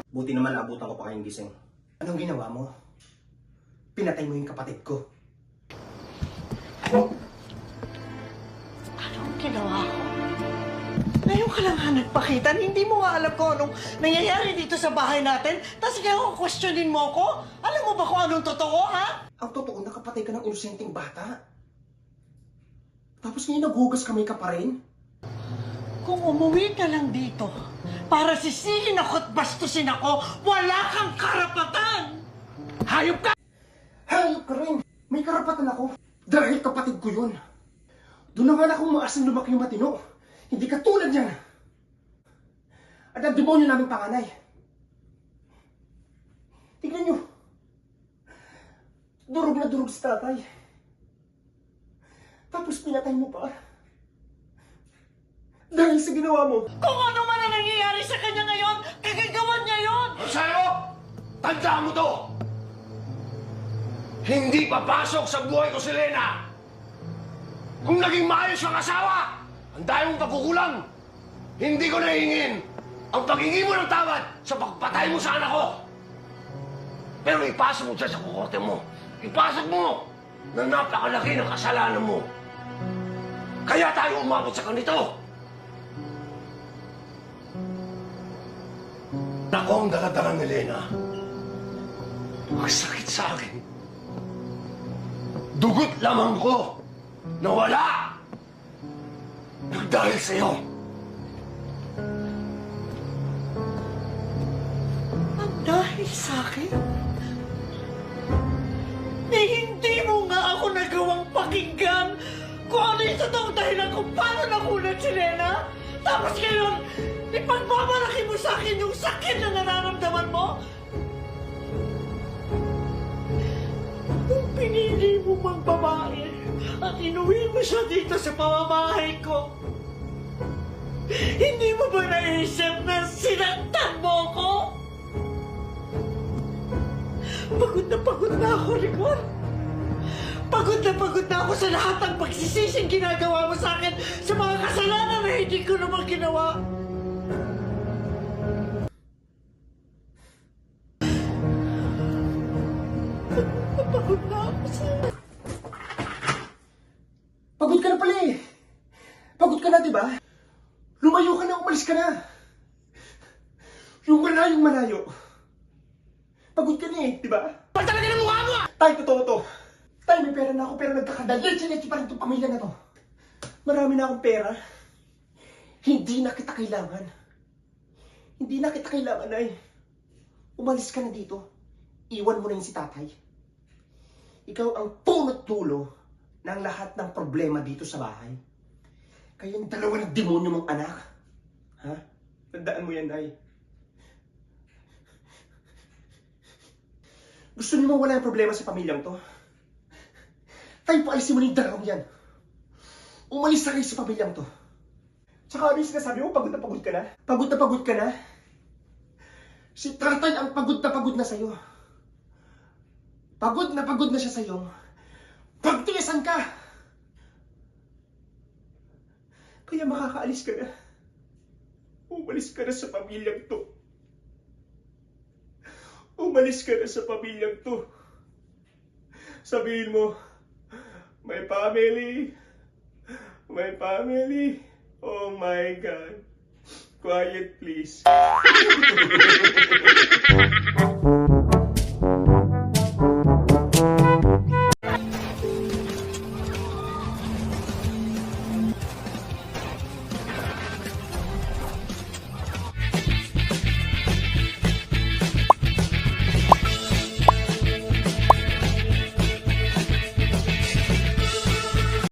Buti naman naabutan ko pa kayong gising. Anong ginawa mo? Pinatay mo yung kapatid ko. Anong ginawa ko? Ngayon ka lang nagpakita. Hindi mo nga alam kung anong nangyayari dito sa bahay natin. Tapos ngayon questionin mo ko? Alam mo ba kung anong totoo, ha? Ang totoo, nakapatay ka ng inosenteng bata. Tapos ngayon naghugas kamay ka pa rin. Kung umuwi ka lang dito para sisihin ako at bastusin ako, wala kang karapatan! Hayop ka! Hayop ka rin! May karapatan ako. Dahil kapatid ko yun. Doon na nga akong maasang lumaki yung matino. Hindi ka tulad niya. At ang demonyo naming panganay. Tignan nyo. Durog na durog si tatay. Tapos pinatay mo pa. Dahil sa ginawa mo. Kung ano man ang nangyayari sa kanya ngayon, kagagawan niya yon! Sa'yo, tandaan mo to! Hindi papasok sa buhay ko si Lena! Kung naging maayos ang asawa, ang dahil mong pagkukulang, hindi ko nahihingin ang paghingi mo ng tawad sa pagpatay mo sa anak ko! Pero ipasok mo dyan sa kukorte mo. Ipasok mo na napakalaki ng kasalanan mo. Kaya tayo umabot sa ganito. Ako ang daladaran ni Lena. Ang sakit sa akin. Dugot lamang ko na wala. Dahil sa'yo. Ang dahil sa akin? Eh, hindi mo nga ako nagawang pakinggan kung ano yung totoong dahilan kung paano nakulat si Lena. Tapos ngayon, ipagmamalaki mo sa akin yung sakit na nararamdaman mo. Kung pinili mo mang babae at inuwi mo siya dito sa pamamahay ko, hindi mo ba naisip na sinaktan mo ko? Pagod na ako, Rigor. Pagod na ako sa lahat ng pagsisising ginagawa mo sa akin sa mga kasalanan na hindi ko naman ginawa. Pagod na ako sa'yo. Pagod ka na pala eh. Pagod ka na, di ba? Lumayo ka na, umalis ka na. Yung malayo. Pagod ka na eh, di ba? Ba't talaga ng mukha mo? Tay, totoo to. Tay, may pera na ako pero nagkakadalitsy pa rin itong pamilya na to. Marami na akong pera. Hindi na kita kailangan. Hindi na kita kailangan, ay. Umalis ka na dito. Iwan mo na yung si tatay. Ikaw ang punot dulo ng lahat ng problema dito sa bahay. Kayong dalawa ng demonyo mong anak. Ha? Tandaan mo yan, ay. Gusto niyo mawala yung problema sa pamilyang to? Tayo paalisin mo na yung dalawang yan. Umalis na kayo sa pamilyang to. Tsaka ano yung sinasabi mo? Pagod na pagod ka na? Pagod na pagod ka na? Si tatay ang pagod na sa'yo. Pagod na siya sa'yo. Pagtiisan ka! Kaya makakaalis ka na. Umalis ka na sa pamilyang to. Umalis ka na sa pamilyang to. Sabihin mo, my family. Oh my God. Quiet please.